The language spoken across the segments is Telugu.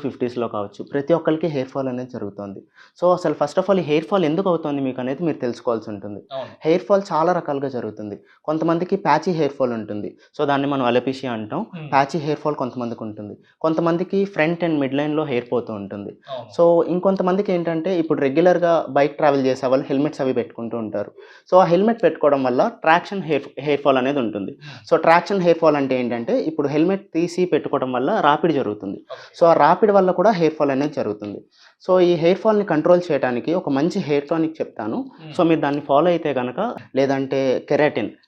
50స్‌లో కావచ్చు. ప్రతి ఒక్కళ్ళకి హెయిర్ ఫాల్ అనేది జరుగుతోంది. సో, అసలు ఫస్ట్ ఆఫ్ ఆల్ ఈ హెయిర్ ఫాల్ ఎందుకు అవుతోంది మీకనేది మీరు తెలుసుకోవాల్సి ఉంటుంది. అవును. హెయిర్ ఫాల్ చాలా రకాలుగా జరుగుతుంది. కొంతమందికి ప్యాచీ హెయిర్ ఫాల్ ఉంటుంది. సో, దాన్ని మనం అలోపేషియా అంటాం. హ్మ్. ప్యాచీ హెయిర్ ఫాల్ కొంతమందికి ఉంటుంది. కొంతమందికి ఫ్రంట్ అండ్ మిడ్ లైన్‌లో హెయిర్ పోతూ ఉంటుంది. అవును. సో, ఇంకొంతమందికి ఏంటంటే ఇప్పుడు రెగ్యులర్‌గా బైక్ ట్రావెల్ చేసేవాళ్ళు హెల్మెట్స్ అవి పెట్టుకుంటూ ఉంటారు. సో, ఆ హెల్మెట్ పెట్టుకోవడం వల్ల ట్రాక్షన్ హెయిర్ ఫాల్ అనేది ఉంటుంది. హ్మ్. సో, ట్రాక్షన్ హెయిర్ ఫాల్ అంటే ఏంటంటే ఇప్పుడు హెల్మెట్ తీసి పెట్టుకోవడం వల్ల రాపిడి జరుగుతుంది. ఓకే. సో, ఆ రాపిడి వల్ల కూడా హెయిర్ ఫాల్ అనేది జరుగుతుంది. సో, ఈ హెయిర్ ఫాల్‌ని కంట్రోల్ చేయటానికి ఒక మంచి హెయిర్ టానిక్ చెప్తాను. హ్మ్. సో, మీరు దాన్ని ఫాలో అయితే గనక లేదంటే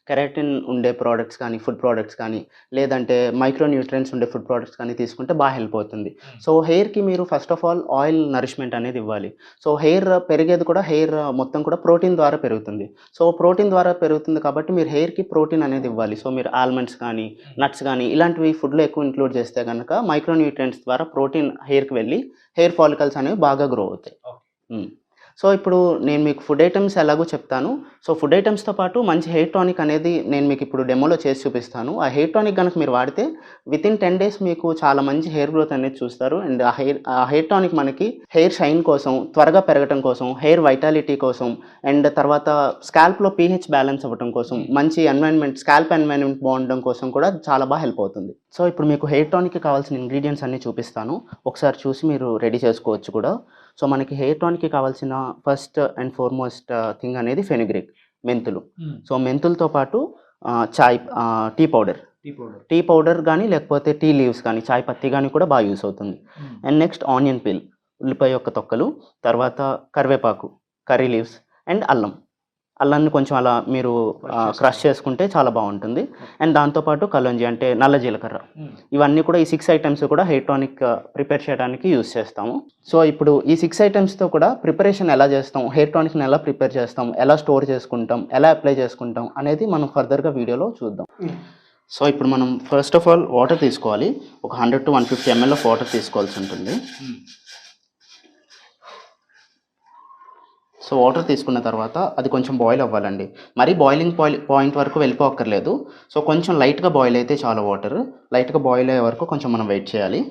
కెరాటిన్ ఉండే ప్రొడక్ట్స్ కానీ, ఫుడ్ ప్రొడక్ట్స్ కానీ, లేదంటే మైక్రో న్యూట్రియంట్స్ ఉండే ఫుడ్ ప్రొడక్ట్స్ కానీ తీసుకుంటే హెల్ప్ అవుతుంది. హ్మ్. సో, హెయిర్‌కి మీరు first of all oil nourishment అనేది ఇవ్వాలి. సో, హెయిర్ పెరిగేది కూడా హెయిర్ మొత్తం కూడా ప్రోటీన్ ద్వారా పెరుగుతుంది. సో, ప్రోటీన్ ద్వారా పెరుగుతుంది కాబట్టి మీరు హెయిర్‌కి ప్రోటీన్ అనేది ఇవ్వాలి. సో, మీరు ఆల్మండ్స్ కానీ, నట్స్ గానీ ఇలాంటివి ఫుడ్‌లో ఎక్కువ ఇంక్లూడ్ చేస్తే గనక మైక్రో న్యూట్రియంట్స్ ద్వారా ప్రోటీన్ హెయిర్‌కి వెళ్ళి హెయిర్ ఫాలికల్స్ అనేవి బాగా గ్రో అవుతాయి. ఓకే. హ్మ్. సో, ఇప్పుడు నేను మీకు ఫుడ్ ఐటెమ్స్ ఎలాగో చెప్తాను. సో, ఫుడ్ ఐటెమ్స్‌తో పాటు మంచి హెయిర్ టానిక్ అనేది నేను మీకిప్పుడు డెమోలో చేసి చూపిస్తాను. ఆ హెయిర్ టానిక్ గనక మీరు వాడితే వితిన్ 10 డేస్ మీకు చాలా మంచి హెయిర్ గ్రోత్ అనేది చూస్తారు. అండ్ ఆ హెయిర్ టానిక్ మనకి హెయిర్ షైన్ కోసం, త్వరగా పెరగటం కోసం, హెయిర్ వైటాలిటీ కోసం అండ్ తర్వాత స్కాల్ప్‌లో పీహెచ్ బ్యాలెన్స్ అవ్వటం కోసం, మంచి స్కాల్ప్ ఎన్వైరన్మెంట్ బాగుండడం కోసం కూడా చాలా హెల్ప్ అవుతుంది. సో, ఇప్పుడు మీకు హెయిర్ టానిక్‌కి కావాల్సిన ఇంగ్రీడియెంట్స్ అన్నీ చూపిస్తాను. ఒకసారి చూసి మీరు రెడీ చేసుకోవచ్చు కూడా. సో, మనకి హెయిర్ టానిక్‌కి కావాల్సిన ఫస్ట్ అండ్ ఫార్‌మోస్ట్ థింగ్ అనేది ఫెనుగ్రీక్ మెంతులు. హ్మ్. సో, మెంతులతో పాటు tea powder. Tea powder. Tea powder గానీ, లేకపోతే టీ లీవ్స్ గానీ, చాయ్ పత్తి గానీ కూడా యూజ్ అవుతుంది. హ్మ్. అండ్ నెక్స్ట్ ఆనియన్ పీల్, ఉల్లిపాయ యొక్క తొక్కలు, తర్వాత కరివేపాకు, కర్రీ లీవ్స్ అండ్ అల్లం. అల్లాన్ని కొంచెం అలా మీరు క్రష్ చేసుకుంటే చాలా బావుంటుంది. అండ్ దాంతో పాటు కలోంజి అంటే నల్ల జీలకర్ర. హ్మ్. ఇవన్నీ కూడా ఈ 6 ఐటెమ్స్ కూడా హెయిర్ టానిక్ ప్రిపేర్ చేయడానికి యూజ్ చేస్తాము. సో, ఇప్పుడు ఈ 6 ఐటెమ్స్‌తో కూడా ప్రిపరేషన్ ఎలా చేస్తాం, హెయిర్ టానిక్‌ని ఎలా ప్రిపేర్ చేస్తాం, ఎలా స్టోర్ చేసుకుంటాం, ఎలా అప్లై చేసుకుంటాం అనేది మనం ఫర్దర్‌గా వీడియోలో చూద్దాం. సో, ఇప్పుడు మనం ఫస్ట్ ఆఫ్ ఆల్ వాటర్ తీసుకోవాలి. ఒక 100-150 ఎంఎల్ ఆఫ్ వాటర్ తీసుకోవాల్సి ఉంటుంది. హ్మ్. సో, వాటర్ తీసుకున్న తర్వాత అది కొంచెం బాయిల్ అవ్వాలండి. మరీ బాయిలింగ్ పాయింట్ వరకు వెళ్ళిపోక్కర్లేదు. సో, కొంచెం లైట్‌గా బాయిల్ అయితే చాలు వాటర్. లైట్‌గా బాయిల్ అయ్యే వరకు కొంచెం మనం వెయిట్ చేయాలి.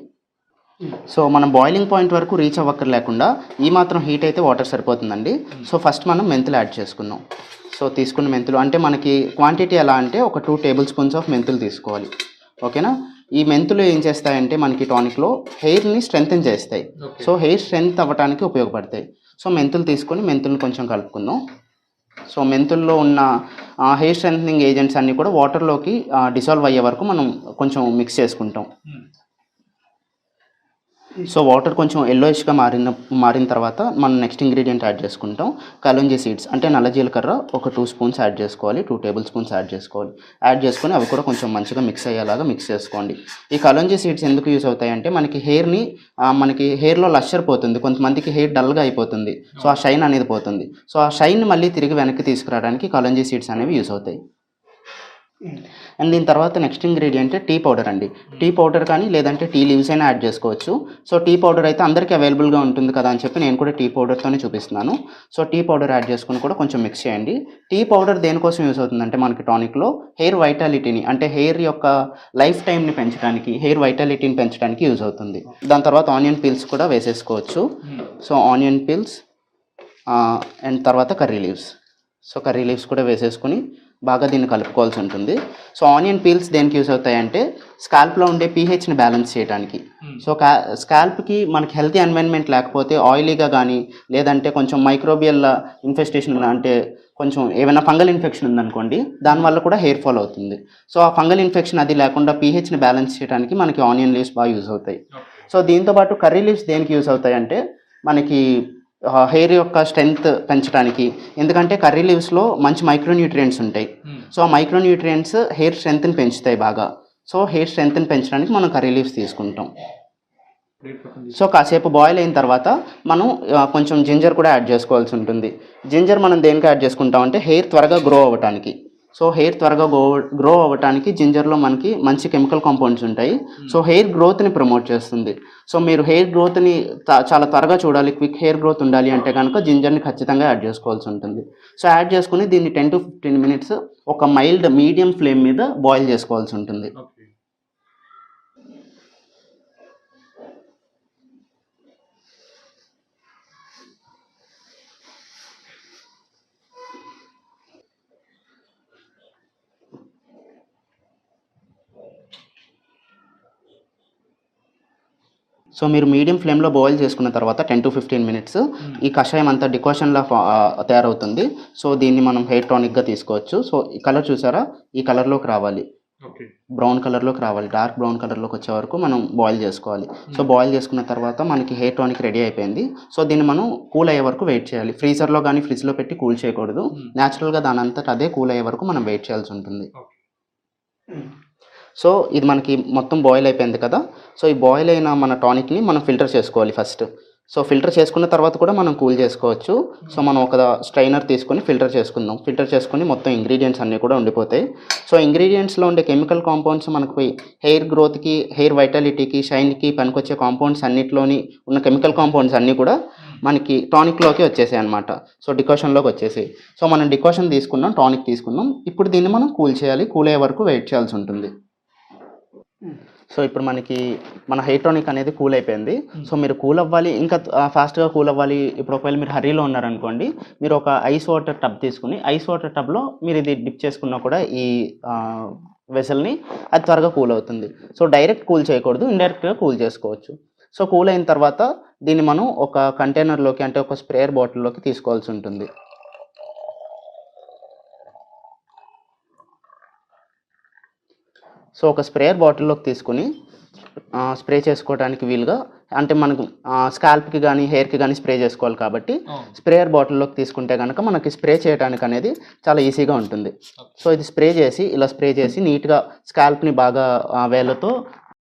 సో, మనం బాయిలింగ్ పాయింట్ వరకు రీచ్ అవ్వక్కర్లేకుండా ఈ మాత్రం హీట్ అయితే వాటర్ సరిపోతుందండి. సో, ఫస్ట్ మనం మెంతులు యాడ్ చేసుకుందాం. సో, తీసుకున్న మెంతులు అంటే మనకి క్వాంటిటీ ఎలా అంటే ఒక 2 టేబుల్ స్పూన్స్ ఆఫ్ మెంతులు తీసుకోవాలి. ఓకేనా? ఈ మెంతులు ఏం చేస్తాయంటే మనకి టానిక్‌లో హెయిర్‌ని స్ట్రెంథెన్ చేస్తాయి. ఓకే. సో, హెయిర్ స్ట్రెంత్ అవ్వటానికి ఉపయోగపడతాయి. సో, మెంతులు తీసుకొని మెంతుల్ని కొంచెం కలుపుకుందాం. సో, మెంతుల్లో ఉన్న హెయిర్ స్ట్రెంథెనింగ్ ఏజెంట్స్ అన్నీ కూడా వాటర్‌లోకి డిసాల్వ్ అయ్యే వరకు మనం కొంచెం మిక్స్ చేసుకుంటాం. హ్మ్. సో, వాటర్ కొంచెం యెల్లోయిష్‌గా మారిన తర్వాత మనం నెక్స్ట్ ఇంగ్రీడియంట్ యాడ్ చేసుకుంటాం. కలోంజీ సీడ్స్ అంటే నల్ల జీలకర్ర ఒక 2 స్పూన్స్ యాడ్ చేసుకోవాలి. 2 టేబుల్ స్పూన్స్ యాడ్ చేసుకోవాలి. యాడ్ చేసుకొని అవి కూడా కొంచెం మంచిగా మిక్స్ అయ్యేలాగా మిక్స్ చేసుకోండి. ఈ కలోంజీ సీడ్స్ ఎందుకు యూజ్ అవుతాయంటే మనకి హెయిర్‌లో లషర్ పోతుంది. కొంతమందికి హెయిర్ డల్‌గా అయిపోతుంది. సో, ఆ షైన్ అనేది పోతుంది. సో, ఆ షైన్ మళ్ళీ తిరిగి వెనక్కి తీసుకురావడానికి కలోంజీ సీడ్స్ అనేవి యూజ్ అవుతాయి. అండ్ దీని తర్వాత నెక్స్ట్ ఇంగ్రీడియంట్ టీ పౌడర్ అండి. టీ పౌడర్ కానీ లేదంటే టీ లీవ్స్ అయినా యాడ్ చేసుకోవచ్చు. సో, టీ పౌడర్ అయితే అందరికీ అవైలబుల్‌గా ఉంటుంది కదా అని చెప్పి నేను కూడా టీ పౌడర్‌తోనే చూపిస్తున్నాను. సో, టీ పౌడర్ యాడ్ చేసుకొని కూడా కొంచెం మిక్స్ చేయండి. టీ పౌడర్ దేనికోసం యూజ్ అవుతుందంటే మనకి టానిక్‌లో హెయిర్ వైటాలిటీని అంటే హెయిర్ యొక్క లైఫ్ టైమ్‌ని పెంచడానికి, హెయిర్ వైటాలిటీని పెంచడానికి యూజ్ అవుతుంది. దాని తర్వాత ఆనియన్ పీల్స్ కూడా వేసేసుకోవచ్చు. హ్మ్. సో, ఆనియన్ పీల్స్ అండ్ తర్వాత curry leaves. So, curry leaves కూడా వేసేసుకొని బాగా దీన్ని కలుపుకోవాల్సి ఉంటుంది. సో, ఆనియన్ పీల్స్ దేనికి యూజ్ అవుతాయంటే స్కాల్ప్‌లో ఉండే పీహెచ్‌ని బ్యాలెన్స్ చేయడానికి. హ్మ్. సో, స్కాల్ప్‌కి మనకి హెల్తీ ఎన్వైరన్మెంట్ లేకపోతే ఆయిలీగా గానీ, లేదంటే కొంచెం మైక్రోబియల్ ఇన్ఫెస్టేషన్ అంటే కొంచెం ఏమైనా ఫంగల్ ఇన్ఫెక్షన్ ఉందనుకోండి, దానివల్ల కూడా హెయిర్ ఫాల్ అవుతుంది. సో, ఆ ఫంగల్ ఇన్ఫెక్షన్ అది లేకుండా పీహెచ్‌ని బ్యాలెన్స్ చేయడానికి మనకి ఆనియన్ లీవ్స్ యూజ్ అవుతాయి. ఓకే. సో, దీంతో పాటు కర్రీ లీవ్స్ దేనికి యూజ్ అవుతాయంటే మనకి హెయిర్ యొక్క స్ట్రెంగ్త్ పెంచడానికి. ఎందుకంటే కర్రీ లీవ్స్‌లో మంచి మైక్రో న్యూట్రియంట్స్ ఉంటాయి. హ్మ్. సో, ఆ మైక్రో న్యూట్రియంట్స్ హెయిర్ స్ట్రెంగ్త్‌ని పెంచుతాయి బాగా. సో, హెయిర్ స్ట్రెంగ్త్‌ని పెంచడానికి మనం కర్రీ లీవ్స్ తీసుకుంటాం. సో, కాసేపు బాయిల్ అయిన తర్వాత మనం కొంచెం జింజర్ కూడా యాడ్ చేసుకోవాల్సి ఉంటుంది. జింజర్ మనం దేనికి యాడ్ చేసుకుంటాం అంటే హెయిర్ త్వరగా గ్రో అవ్వటానికి. సో, హెయిర్ త్వరగా గ్రో అవ్వటానికి జింజర్‌లో మనకి మంచి కెమికల్ కాంపౌండ్స్ ఉంటాయి. సో, హెయిర్ గ్రోత్‌ని ప్రమోట్ చేస్తుంది. సో, మీరు హెయిర్ గ్రోత్‌ని చాలా త్వరగా చూడాలి, క్విక్ హెయిర్ గ్రోత్ ఉండాలి అంటే గనుక జింజర్‌ని ఖచ్చితంగా యాడ్ చేసుకోవాల్సి ఉంటుంది. సో, యాడ్ చేసుకొని దీన్ని 10-15 మినిట్స్ ఒక మీడియం ఫ్లేమ్ మీద బాయిల్ చేసుకోవాల్సి ఉంటుంది. ఓకే. సో మీరు మీడియం ఫ్లేమ్లో బాయిల్ చేసుకున్న తర్వాత 10 to 15 మినిట్స్ ఈ కషాయం అంతా డికాషన్లా తయారవుతుంది. సో దీన్ని మనం హెయిర్ టానిక్గా తీసుకోవచ్చు. సో ఈ కలర్ చూసారా, ఈ కలర్లోకి రావాలి, బ్రౌన్ కలర్లోకి రావాలి, డార్క్ బ్రౌన్ కలర్లోకి వచ్చే వరకు మనం బాయిల్ చేసుకోవాలి. సో బాయిల్ చేసుకున్న తర్వాత మనకి హెయిర్ టానిక్ రెడీ అయిపోయింది. సో దీన్ని మనం కూల్ అయ్యే వరకు వెయిట్ చేయాలి. ఫ్రీజర్లో కానీ ఫ్రిడ్జ్లో పెట్టి కూల్ చేయకూడదు. న్యాచురల్గా దాని అంతటా అదే కూల్ అయ్యే వరకు మనం వెయిట్ చేయాల్సి ఉంటుంది. సో ఇది మనకి మొత్తం బాయిల్ అయిపోయింది కదా. సో ఈ బాయిల్ అయిన మన టానిక్ని మనం ఫిల్టర్ చేసుకోవాలి ఫస్ట్. సో ఫిల్టర్ చేసుకున్న తర్వాత కూడా మనం కూల్ చేసుకోవచ్చు. సో మనం ఒక స్ట్రైనర్ తీసుకొని ఫిల్టర్ చేసుకుందాం. ఫిల్టర్ చేసుకొని మొత్తం ఇంగ్రీడియంట్స్ అన్నీ కూడా ఉండిపోతాయి. సో ఇంగ్రీడియంట్స్లో ఉండే కెమికల్ కాంపౌండ్స్ మనకు హెయిర్ గ్రోత్కి, హెయిర్ వైటాలిటీకి, షైన్కి పనికొచ్చే కాంపౌండ్స్ అన్నిటిలోని ఉన్న కెమికల్ కాంపౌండ్స్ అన్నీ కూడా మనకి టానిక్లోకి వచ్చేసాయి అనమాట. సో డికాషన్లోకి వచ్చేసాయి. సో మనం డికాషన్ తీసుకున్నాం, టానిక్ తీసుకున్నాం. ఇప్పుడు దీన్ని మనం కూల్ చేయాలి. కూల్ అయ్యే వరకు వెయిట్ చేయాల్సి ఉంటుంది. సో ఇప్పుడు మనకి మన హెయిర్ టానిక్ అనేది కూల్ అయిపోయింది. సో మీరు కూల్ అవ్వాలి, ఇంకా ఫాస్ట్గా కూల్ అవ్వాలి. ఇప్పుడు ఒకవేళ మీరు హరీలో ఉన్నారనుకోండి, మీరు ఒక ఐస్ వాటర్ టబ్ తీసుకుని ఐస్ వాటర్ టబ్లో మీరు ఇది డిప్ చేసుకున్నా కూడా ఈ వెసల్ని అది త్వరగా కూల్ అవుతుంది. సో డైరెక్ట్ కూల్ చేయకూడదు, ఇండైరెక్ట్గా కూల్ చేసుకోవచ్చు. సో కూల్ అయిన తర్వాత దీన్ని మనం ఒక కంటైనర్లోకి, అంటే ఒక స్ప్రేయర్ బాటిల్లోకి తీసుకోవాల్సి ఉంటుంది. సో ఒక స్ప్రేయర్ బాటిల్లోకి తీసుకుని స్ప్రే చేసుకోవడానికి వీలుగా, అంటే మనకు స్కాల్ప్కి కానీ హెయిర్కి కానీ స్ప్రే చేసుకోవాలి కాబట్టి స్ప్రేయర్ బాటిల్లోకి తీసుకుంటే కనుక మనకి స్ప్రే చేయడానికి అనేది చాలా ఈజీగా ఉంటుంది. సో ఇది స్ప్రే చేసి, ఇలా స్ప్రే చేసి నీట్గా స్కాల్ప్ని బాగా వేళ్ళతో